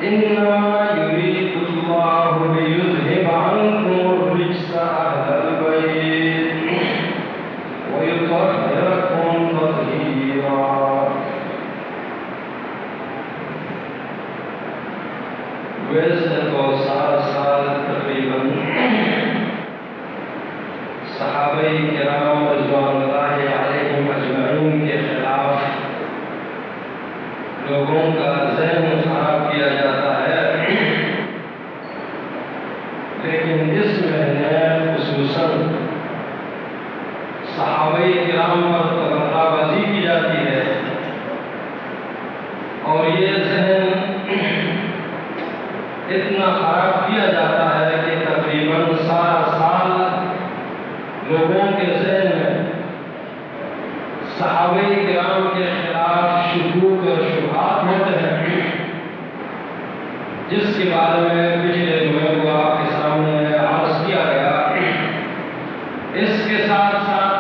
إنما يريد الله ليذهب عنكم الرجس أهل البيت ويطهركم تطهيرا. ویسے تو 7 سال تقریباً صحابہ کرام رضوان اللہ علیہم اجمعین کے خلاف لوگوں کا ذہن خراب کیا جاتا ہے، لیکن اس مہینے خصوصاً صحابہ کرام پر تبرہ بازی کی جاتی ہے اور یہ ذہن اتنا خراب کیا جاتا ہے کہ تقریباً سارا سال لوگوں کے ذہن میں صحابہ کرام کے خلاف شکوک اور شبہات ہوتے ہیں، جس کے بارے میں پچھلے جمعے کو آپ کے سامنے عرض کیا گیا۔ اس کے ساتھ ساتھ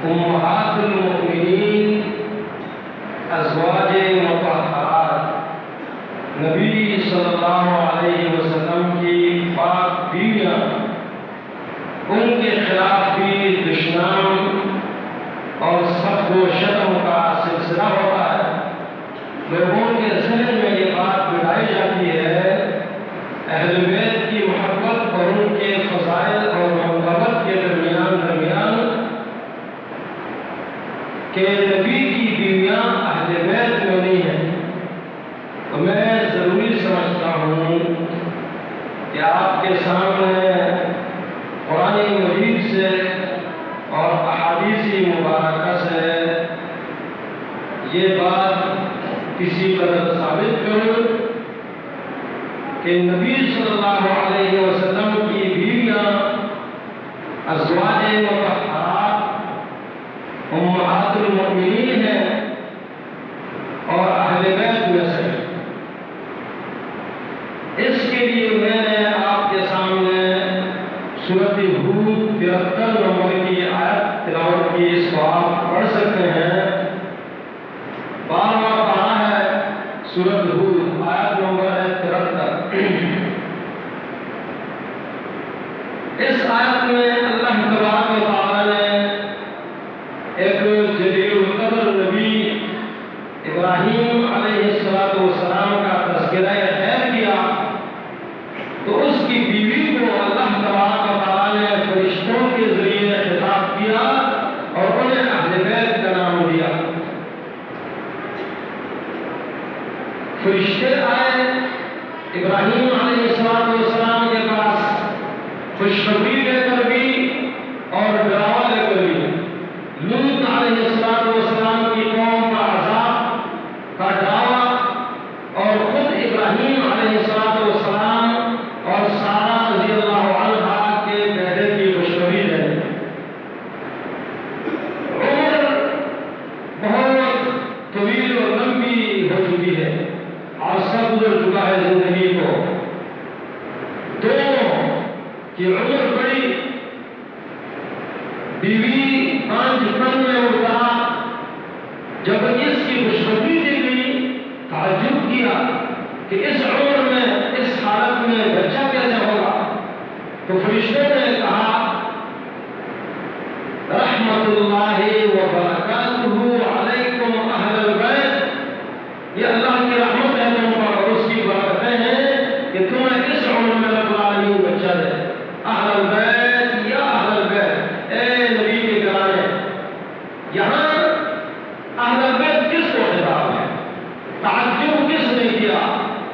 امہات المؤمنین ازواج مطہرات نبی صلی اللہ علیہ وسلم کی پاک بیویاں، ان کے خلاف بھی دشنام اور سب و شتم کا سلسلہ ہوتا ہے۔ لوگوں کے ذہن میں یہ بات بٹھائی جاتی ہے اہل بیت کی محبت اور ان کے فضائل اور محبت کے درمیان کہ نبی کی بیویاں اہل بیت میں نہیں ہیں۔ تو میں ضروری سمجھتا ہوں کہ آپ کے سامنے قرآن مجید سے اور احادیث مبارکہ سے یہ بات کسی قدر ثابت کروں کہ نبی صلی اللہ علیہ وسلم کی بیویاں ازواج مطہرات امہات المؤمنین ہیں اور اہل بیت میں سے۔ اس کے لیے میں نے آپ کے سامنے سورۃ ہود 73 نمبر کی آیت تلاوت کی، اس کو آپ پڑھ سکتے ہیں۔ 12واں پارہ ہے سورۃ ہود، آیت نمبر 73۔ اس آیت میں اللہ تبارک و تعالی نے ایک جلیل القدر نبی ابراہیم علیہ السلام کا تذکرہ خیر کیا، تو اس کی بیوی کو اللہ تبارک و تعالی نے فرشتوں کے ذریعے خطاب کیا اور انہیں اہل بیت کا نام دیا۔ فرشتے آئے ابراہیم علیہ السلام کے پاس خوشخبری لے کر بھی اور ڈراوا لے کر بھی۔ لوط علیہ السلام کی قوم کا عذاب کا ڈراوا اور خود ابراہیم علیہ السلام اور سارہ رضی اللہ عنہا کے بیٹے کی خوشخبری ہے۔ عمر بہت طویل اور لمبی ہو چکی ہے اور سب گزر چکا ہے زندگی کو۔ دونوں کی عمر بڑی، بیوی 5 قرن میں اٹھا۔ جب اس کی خوشخبری دی گئی تعجب کیا کہ اس عمر میں اس حالت میں بچہ کیسے ہوگا؟ تو فرشتوں نے کہا رحمت اللہ وبرکاتہ علیکم اہل البیت، یہ اللہ کی رحمت ہے تم پر اور اس کی برکتیں ہیں کہ تمہیں اس عمر میں رب العالمین بچہ دے۔ اہل البیت یا اہل البیت، اے نبی کے گھرانے۔ یہاں اہل البیت کس کو خطاب ہے؟ تعجب کس نے کیا؟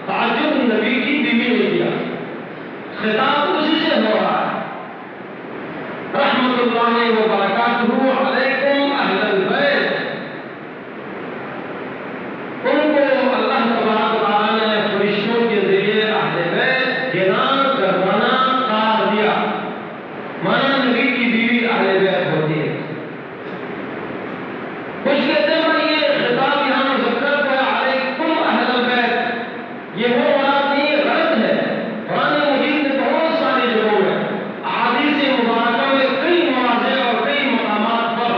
تعجب نبی کی بیوی نے کیا، خطاب اسی سے ہو رہا ہے۔ رحمت اللہ وبرکاتہ علیکم اہل البیت، ان کو اللہ تبارک و تعالی نے فرشتوں کے ذریعے اہل بیت کے نام کروانا قرار دیا۔ مانا نبی کی بیوی اہل بیت ہوتی ہے۔ کچھ کہتے ہیں یہ خطاب یہاں ذکر ہے علیکم اہل البیت، یہ وہ مراد نہیں، غلط ہے۔ قرآن مجید میں بہت ساری جگہوں میں احادیث مبارکہ میں کئی مواضع اور کئی مقامات پر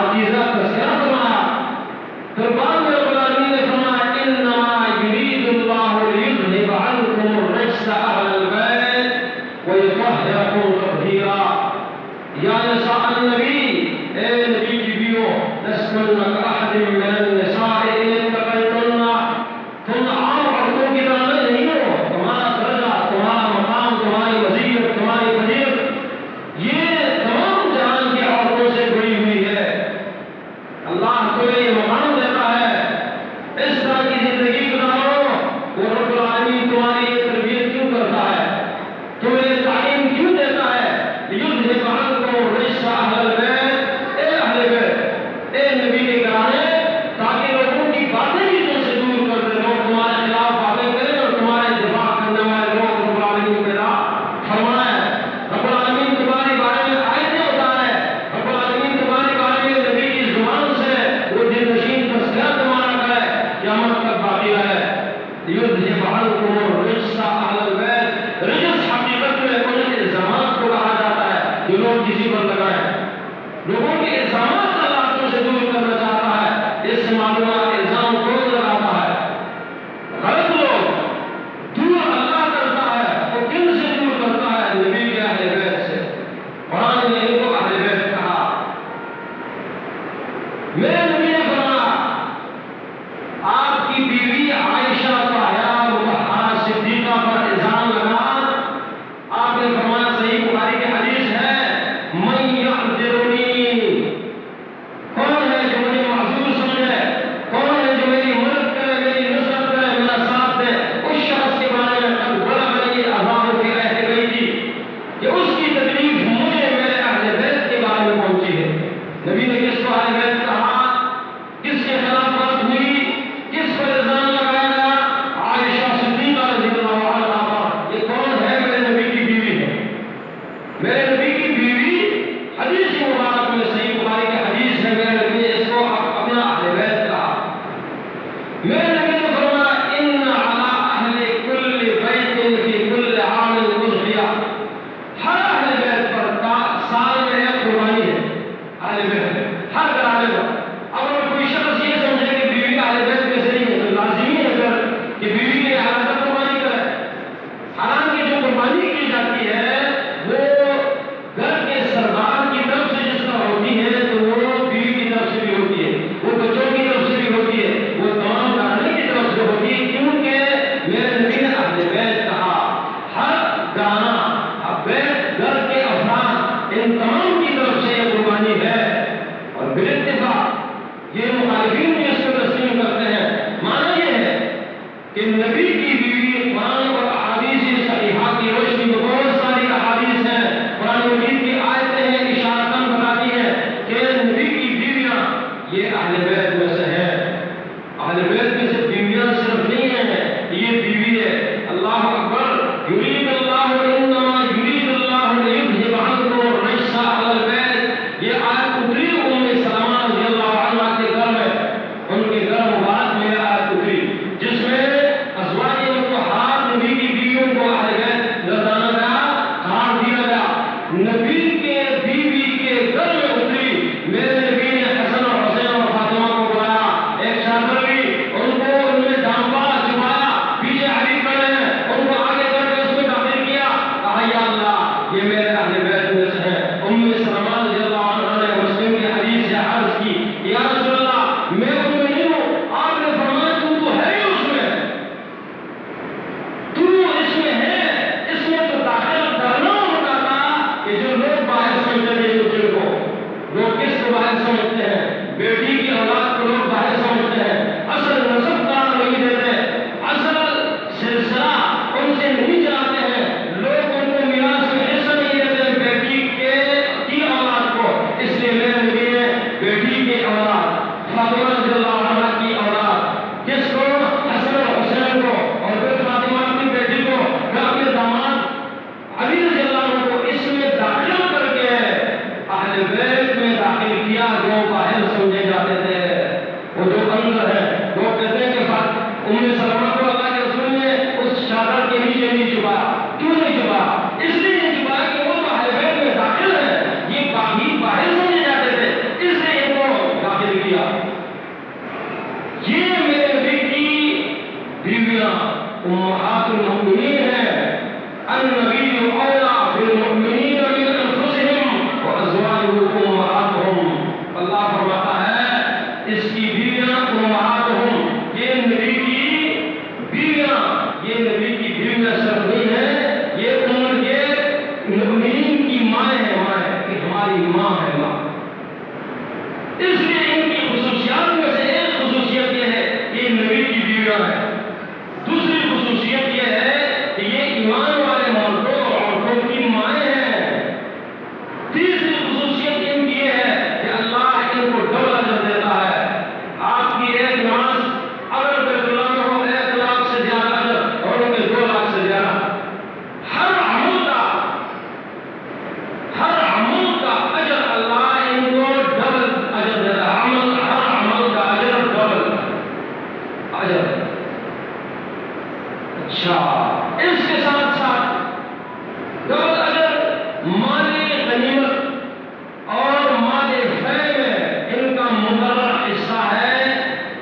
پاکیزہ تذکرہ فرمایا. پھر بعد میں رب العالمین نے فرمایا انما یرید اللہ لیذہب عنکم الرجس اہل البیت ویطہرکم تطہیرا. یا نساء النبی، اے نبی کی بیویوں، لستن کاحد من النساء ان اتقیتن، تم عام عورتوں کی طرح نہیں ہو. تمہارا درجہ، تمہارا مقام، تمہاری وظیفت، تمہاری فضیلت یہ تمام جہان کی عورتوں سے بڑی ہوئی ہے. اللہ تمہیں یہ مقام دیتا ہے، اس طرح کی زندگی گزارو. وہ رب العالمین تمہاری یہ تربیت کیوں کرتا ہے، تمہیں یہ تعلیم کیوں دیتا ہے؟ لیذہب عنکم الرجس اہل البیت، اے اہل بیت، اے نبی کے گھرانے، تاکہ لوگوں کی باتیں بھی تم سے دور کر دے. لوگ تمہارے خلاف باتیں کریں اور تمہارے دفاع کرنے والے لوگ رب العالمین پیدا فرمایا ہے. رب العالمین تمہارے بارے میں آیتیں اتارا ہے. رب العالمین تمہارے بارے میں نبی کی زبان سے وہ دل نشین تذکرہ تمہارا کرے، قیامت تک باقی رہے. لیذہب عنکم الرجس اہل البیت، رجس حقیقت میں ان الزامات کو کہا جاتا ہے جو لوگ کسی پر لگائیں. لوگوں کے الزامات اللہ تم سے دور کرنا چاہتا ہے. اس سے معلوم الزام کون لگاتا ہے؟ غلط لوگ. دور اللہ کرتا ہے، وہ کن سے دور کرتا ہے؟ نبی کے اہل بیت سے. قرآن نے ان کو اہل بیت کہا. میرے نبی نے فرمایا آپ کی بیوی عائشہ طاہرہ مطہرہ صدیقہ پر الزام لگا. آپ نے فرمایا صحیح بخاری کی حدیث ہے، من یعذرنی، کون ہے جو مجھے معذور سمجھے، کون ہے جو میری مدد کرے، میری نصرت کرے، میرا ساتھ دے. اس شخص کے بارے میں قد بلغنی اذان فی اہل بیتی، کہ اس کی تکلیف مجھے میرے اہل بیت کے بارے میں پہنچی ہے. نبی نے کس کو اہل بیت کہا؟ کس کے خلاف بات ہوئی؟ کس پر الزام لگایا گیا؟ عائشہ صدیقہ رضی اللہ عنہا پر. یہ کون ہے؟ میرے نبی کی بیوی ہے. میرے نبی کی بیوی، حدیث مبارک میں صحیح بخاری کی حدیث ہے، میرے نبی نے اس کو اپنا اہل بیت کہا. میرے نبی نے فرمایا ان علی اہل کل بیت فی کل عام اضحیہ، ہر اہل بیت پر سال میں ایک قربانی ہے. اہل بیت ہر گھرانے پر. اگر کوئی شخص یہ سمجھے کہ بیوی اہل بیت میں سے نہیں ہے تو لازمی ہے کہ بیوی کے اہل بیت قربانی کرے. حالانکہ جو قربانی کی جاتی ہے وہ گھر کے سردار کی طرف سے جس طرح ہوتی ہے تو وہ بیوی کی طرف سے بھی ہوتی ہے، وہ بچوں کی طرف سے بھی ہوتی ہے، وہ تمام گھرانے کی طرف سے ہوتی ہے. کیونکہ میرے نبی نے اہل بیت کہا. ہر گھرانا، ہر بیت، گھر کے افراد، ان تمام کی طرف سے یہ قربانی ہے. اور بالاتفاق یہ مخالفین بھی اس کو تسلیم کرتے ہیں. معنی یہ ہے کہ نبی کی بیوی قرآن اور احادیث صحیحہ کی روشنی میں بہت ساری احادیث ہیں، قرآن مجید کی آیتیں ہیں، اشارتاً بتاتی ہیں کہ نبی کی بیویاں یہ اہل بیت میں سے ہیں. اہل بیت میں سے بیویاں صرف نہیں ہیں، یہ بیوی ہے. اللہ اکبر. یرید اللہ انما یرید اللہ لیذہب عنکم الرجس اہل البیت. یہ آیت اتری ام سلمہ رضی اللہ عنہا کے گھر میں، ان کے گھر مبارک میں یہ آیت اتری جس میں ازواج مطہرات نبی کی بیویوں کو اہل بیت لگانا گیا، قرار دیا گیا. نبی کے بیوی کے گھر میں اتری. میرے نبی نے حسن اور حسین اور فاطمہ کو بلایا، ایک چادر لی، ان کو ان میں ڈانپا، چھپایا، پیچھے علی کھڑے ہیں، ان کو آگے کر کے اس میں داخل کیا. کہا یا اللہ یہ میرے اہل بیت میں سے ہیں. ام سلمہ رضی اللہ عنہا نے مسلم کی حدیث سے عرض کی یا رسول اللہ میں ان میں نہیں ہوں. آپ نے فرمایا تو ہے ہی اس میں، تو اس میں ہے. اس میں تو داخل کرنا ہوتا تھا کہ جو لوگ باہر سمجھتے ہیں، جن کو لوگ کس کو باہر سمجھتے ہیں؟ بیٹی کی اولاد کو لوگ باہر سمجھتے ہیں، اصل نسب دار نہیں دیتے، اصل سلسلہ ان سے نہیں چلاتے ہیں. لوگ ان کو میراث میں حصہ نہیں دیتے بیٹی کی اولاد کو. اس لیے میرے نبی نے بیٹی کی اولاد فاطمہ رضی اللہ عنہا کی اولاد کس کو؟ حسن اور حسین کو، اور پھر فاطمہ کی بیٹی کو، پھر اپنے داماد علی رضی اللہ عنہ کو اس میں داخل کر کے اہل بیت میں داخل کیا. جو باہر سمجھے جاتے تھے وہ جو اندر ہے. لوگ کہتے ہیں کہ ام سلمہ کو اللہ کے رسول نے اس چادر کے نیچے نہیں چھپایا. کیوں نہیں چھپایا؟ اس لیے نہیں چھپایا کہ وہ تو اہل بیت میں داخل ہے. یہ باہر سمجھے جاتے تھے، اس لیے ان کو بیویاں امہات المؤمنین ہیں. النبی اولیٰ بالمؤمنین من انفسہم وازواجہ امہاتہم. اللہ فرماتا ہے اس کی بیویاں امہاتہم، یہ نبی کی بیویاں، یہ نبی کی بیویاں صرف نہیں ہیں، یہ مؤمنین کی مائیں ہیں، مائیں کہ ہماری ماں ہے ماں. اس لیے ان کی خصوصیات میں سے ایک خصوصیت یہ ہے کہ یہ نبی کی بیویاں ہیں. دوسری خصوصیت یہ ہے کہ یہ ایمان والے مردوں اور عورتوں کی مائیں ہیں. تیسری خصوصیت ان کی یہ ہے کہ اللہ ان کو ڈبل اجر دیتا ہے. آپ کی ایک نماز اگر بیت اللہ میں ہو 1 لاکھ سے زیادہ اجر اور ان کے 2 لاکھ سے زیادہ. ہر عمل کا اجر اللہ ان کو ڈبل اجر دیتا ہے. ہر عمل کا اجر ڈبل اجر. اچھا، اس کے ساتھ ساتھ ڈبل اجر مال غنیمت اور مال فے میں ان کا مقرر حصہ ہے.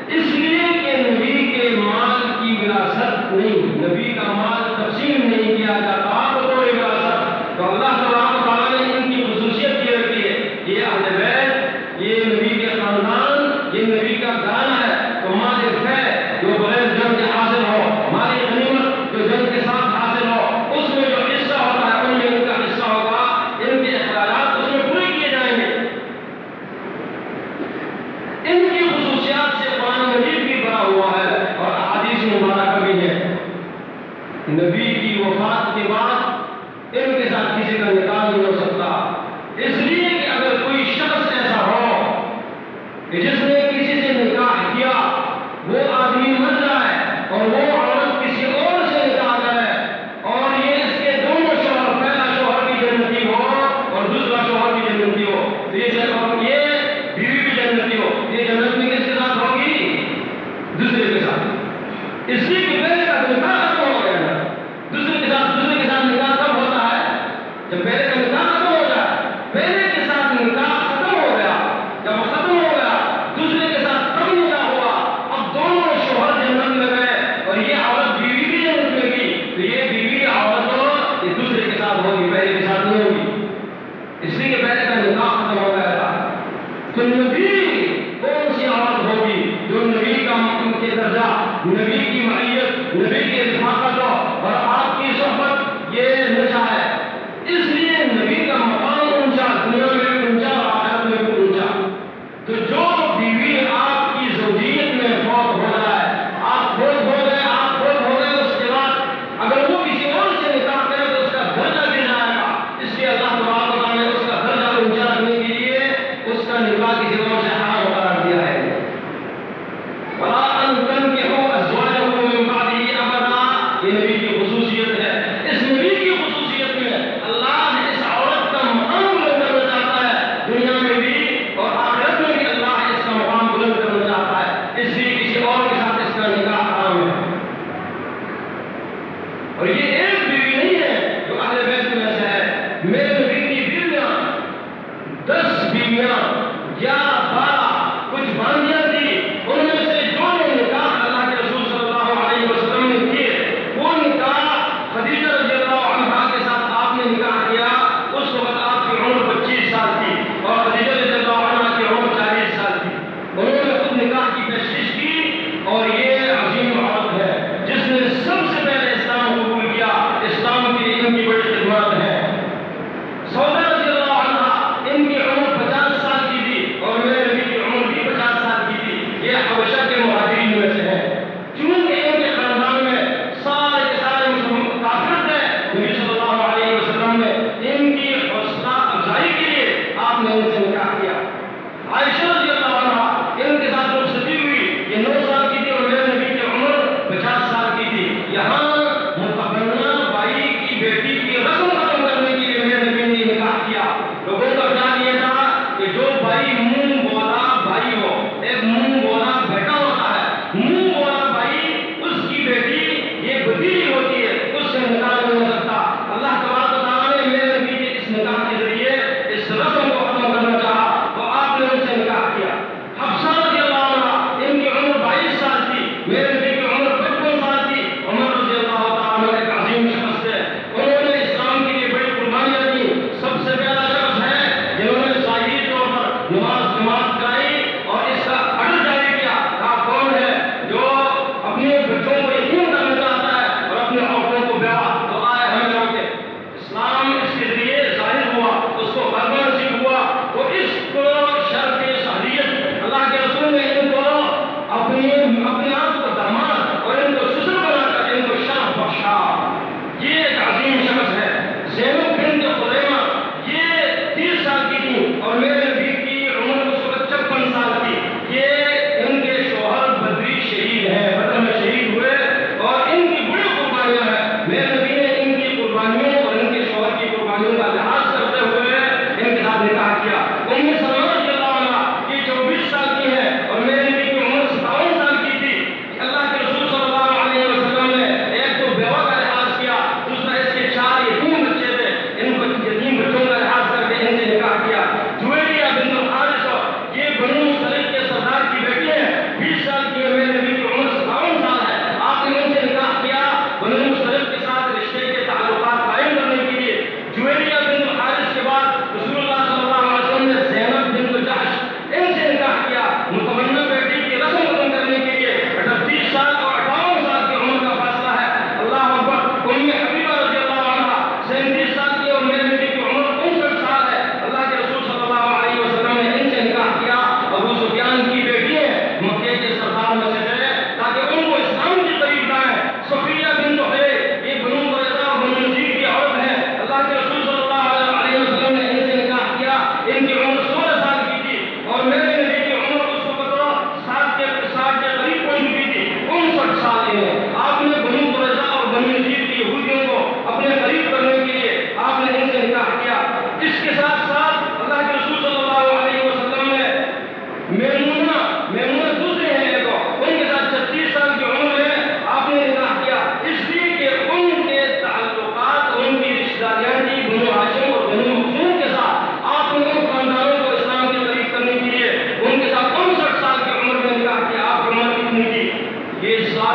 اس لیے کہ نبی کے مال کی وراثت نہیں، نبی کا مال تقسیم نہیں کیا جاتا بطور وراثت. تو اللہ تعالیٰ نے ان کی خصوصیت یہ رکھی ہے، یہ اہل بیت، یہ نبی کے خاندان، یہ نبی کا گھرانہ ہے. تو مال فے جو بغیر جنگ کے حاصل ہو، مال غنیمت جو جنگ کے ساتھ حاصل ہو، اس میں جو حصہ ہوتا ہے ان میں ان کا حصہ ہوگا. ان کے اخراجات اس میں پورے کیے جائیں گے. ان کی خصوصیات سے قرآن مجید بھی بھرا ہوا ہے اور احادیث مبارکہ بھی ہے. نبی کی وفات کے بعد ان کے ساتھ کسی کا نکاح نہیں ہو سکتا، اس لیے کہ اگر کوئی شخص ایسا ہو کہ جس نے کسی سے نکاح کیا، وہ آدمی مر جائے اور وہ عورت کسی اور سے نکاح کرے اور یہ اس کے دونوں شوہر، پہلا شوہر بھی جنتی ہو اور دوسرا شوہر بھی جنتی ہو، تو یہ بیوی بھی جنتی ہو، یہ جنت میں کس کے ساتھ ہوگی؟ دوسرے کے ساتھ. اس لیے کہ پہلے کا نکاح ختم ہو گیا نا. دوسرے کے ساتھ نکاح کب ہوتا ہے؟ جب پہلے کا نکاح ختم ہو جائے. پہلے کے ساتھ نکاح ختم ہو گیا، جب ختم ہو گیا دوسرے کے ساتھ کب نکاح ہوا. اب دونوں شوہر جنت میں گئے اور یہ عورت بیوی بھی جنت میں گئی، تو یہ بیوی عورت یہ دوسرے کے ساتھ ہوگی، پہلے کے ساتھ نہیں ہوگی. اس لیے کہ پہلے کا نکاح ختم ہو گیا تھا. تو نبی کون سی عورت ہوگی جو نبی کا کے درجہ، نبی کی معیت، نبی کی رفاقت اور آپ کی صحبت یہ نشہ ہے. اس لیے نبی کا مقام اونچا، دنیا میں بھی اونچا اور آخرت میں بھی اونچا. تو جو بیوی آپ کی زوجیت میں فوت ہو جائے، آپ فوت ہو گئے، اس کے بعد اگر وہ کسی اور سے نکاح کرے تو اس کا درجہ گر جائے گا. اس لیے اللہ تعالیٰ نے اس کا درجہ اونچا رکھنے کے لیے اس کا نکاح کسی اور سے حرام قرار دیا ہے. وَلَا أَن تَنكِحُوا أَزْوَاجَهُ مِن بَعْدِهِ أَبَدًا، یہ نبی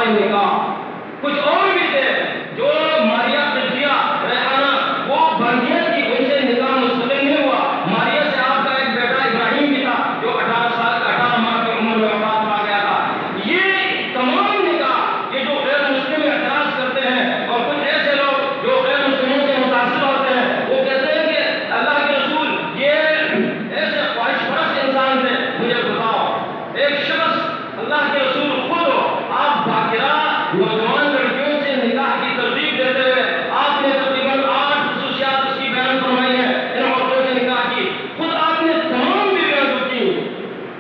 سارے نکاح. کچھ اور بھی تھے جو ماریا قبطیہ ریحانہ وہ بندیاں تھی، ان سے نکاح مستقل نہیں ہوا. ماریا سے آپ کا ایک بیٹا ابراہیم بھی تھا جو 18 ماہ کی عمر میں وفات پا گیا تھا. یہ تمام نکاح یہ جو غیر مسلم اعتراض کرتے ہیں اور کچھ ایسے لوگ جو غیر مسلموں سے متاثر ہوتے ہیں وہ کہتے ہیں کہ اللہ کے رسول یہ ایسے خواہش پرست انسان تھے. مجھے بتاؤ ایک شخص اللہ کے رسول خود ہو، آپ باقرہ نوجوان لڑکیوں سے نکاح کی ترغیب دیتے ہوئے آپ نے تقریباً 8 خصوصیات اس کی بیان فرمائی ہیں ان عورتوں سے نکاح کی. خود آپ نے تمام بیویاں جو کی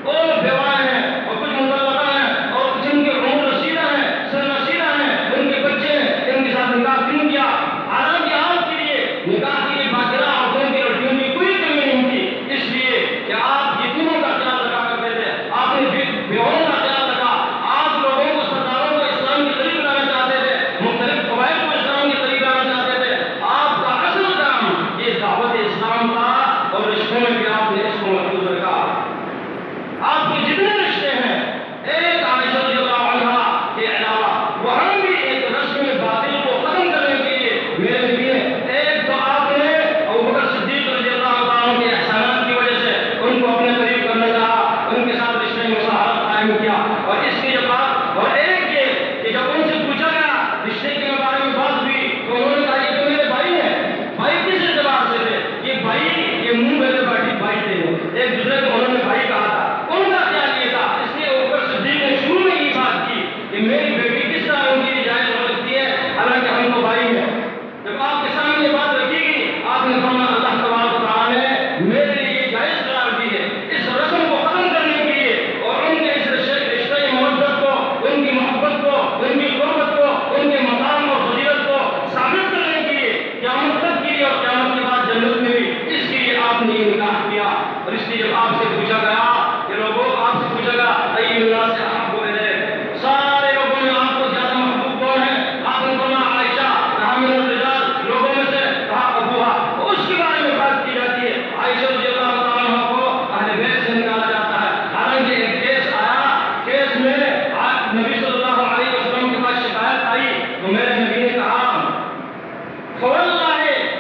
وہ بیوائیں ہیں اور کچھ مطلقہ ہیں اور کچھ ان کے عمر رسیدہ ہیں، سر رسیدہ ہیں، ان کے بچے ہیں، ان کے ساتھ نکاح کیوں کیا؟ حالانکہ آپ کے لیے نکاح کے لیے باقرہ عورتوں کی لڑکیوں کی کوئی کمی نہیں تھی، اس لیے کہ آپ یتیموں کا خیال رکھا کرتے تھے، آپ نے بیووں کا خیال رکھا، آپ لوگوں کو سرداروں کو اسلام کے قریب لانا چاہتے تھے، مختلف قبائل کو اسلام کے قریب لانا چاہتے تھے. آپ کا اصل کام یہ دعوت اسلام تھا اور رشتوں میں بھی آپ نے اس کو محفوظ رکھا. آپ کے جتنے رشتے ہیں ایک عائشہ رضی اللہ عنہا کے علاوہ وہاں بھی ایک رسم باطل کو ختم کرنے کے لیے میرے لیے ایک تو آپ نے ابوبکر صدیق رضی اللہ عنہ کے احسانات کی وجہ سے ان کو اپنے قریب کرنا چاہا، ان کے ساتھ رشتے میں مساحت قائم کیا. اور اس کی بات اور ایک یہ کہ جب ان سے پوچھا گیا رشتے کے بارے میں بات ہوئی تو انہوں نے کہا یہ تو میرے بھائی ہیں. بھائی کس اعتبار سے تھے؟ یہ بھائی یہ منہ میرے بیٹھی بھائی تھے، ایک دوسرے کو انہوں نے بھائی کہا تھا. ان کا خیال یہ تھا، اس لیے ابوبکر صدیق نے شروع میں یہ بات کی کہ میری بیٹی کس طرح ان کی جائز ہو سکتی ہے حالانکہ ہم تو بھائی ہیں. جب آپ کے سامنے یہ بات رکھی گئی آپ نے فرمایا اللہ تبارک و تعالیٰ نے میرے لیے یہ جائز قرار دی ہے اس رسم کو ختم کرنے کے لیے اور ان کے اس رشتے محبت کو، ان کی محبت کو، ان کی قربت کو، ان کے مقام اور فضیلت کو ثابت کرنے کے لیے قیامت تک کے لیے اور قیامت کے بعد جنت میں بھی اس کے لیے آپ نے یہ نکاح کیا. اور اس لیے جب آپ سے پوچھا گیا کہ لوگوں آپ سے پوچھا گیا ای اللہ سے آپ کو میرے سارے لوگوں میں آپ کو زیادہ محبوب کون ہے؟ آپ نے فرمایا عائشہ. کہا من الرجال، لوگوں میں سے کہا ابوہا. اس کے بارے میں بات کی جاتی ہے. عائشہ رضی اللہ تعالیٰ عنہ کو اہل بیت سے نکالا جاتا ہے. حالانکہ ایک کیس آیا، کیس میں نبی صلی اللہ علیہ وسلم کے پاس شکایت آئی تو میرے نبی نے کہا فواللہ،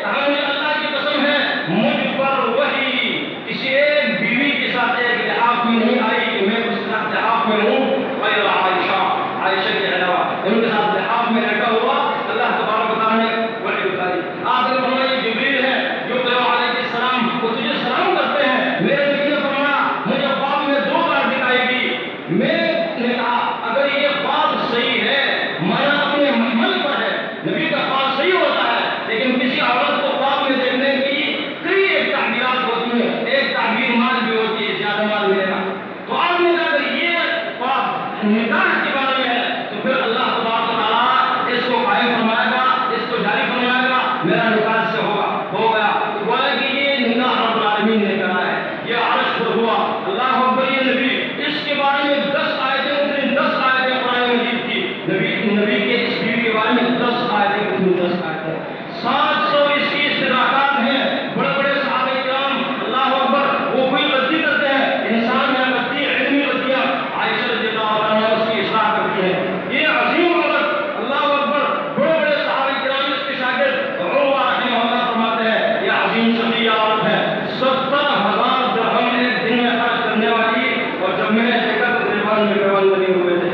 کہا مجھے اللہ کی قسم ہے مجھ پر وحی کسی ایک بیوی کے ساتھ ایک لحاف میں نہیں آئی کہ میں اس کے ساتھ لحاف میں ہوں غیر عائشہ، عائشہ کے علاوہ ان کے ساتھ لحاف میں رہتا ہوا اللہ تبارک و تعالیٰ نے وحی اتاری. آپ نے فرمایا یہ جبریل ہے جو علیہ السلام وہ تجھے سلام کرتے ہیں. میرے نبی نے فرمایا مجھے خواب میں 2 بار دکھائی دی. میں نے کہا اگر یہ خواب صحیح ہے مانا اپنے عمل پر ہے، نبی کا خواب صحیح ہوتا ہے لیکن کسی عورت کو خواب میں دیکھنے کی کئی ایک تعبیرات ہوتی ہیں، ایک تعبیر مال بھی ہوتی ہے زیادہ مال ملے گا. تو آپ نے کہا اگر یہ خواب نکاح کے بارے میں ہے تو پھر اللہ تبارک و تعالیٰ اس کو قائم فرمائے گا، اس کو جاری فرمائے گا، میرا نکاح سے ہوگا، ہو گیا. تو گویا کہ یہ نکاح رب العالمین نے کرا ہے، یہ عرش پر ہوا. اللہ اکبر. یہ نبی اس کے بارے میں 10 آیتیں اتنی 10 آیتیں قرآن مجید کی نبی کے اس بیوی کے بارے میں 10 آیتیں اتنی 10 آیتیں 700 اس کی استدراکات ہیں. بڑے بڑے صحابہ کرام اللہ اکبر وہ کوئی غلطی کرتے ہیں، انسان میں غلطی علمی غلطیاں عائشہ رضی اللہ عنہا اس کی اصلاح کرتی ہیں. یہ عظیم عورت اللہ اکبر بڑے بڑے صحابہ کرام اس کے شاگرد عروہ رحمہ اللہ فرماتے ہیں یہ عظیم صدیہ عورت ہے، 70,000 درہم ایک دن میں خرچ کرنے والی. اور جب میں نے دیکھا تو گریبان میں پیون بنے ہوئے تھے،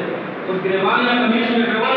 اس گریبان میں قمیص میں پیون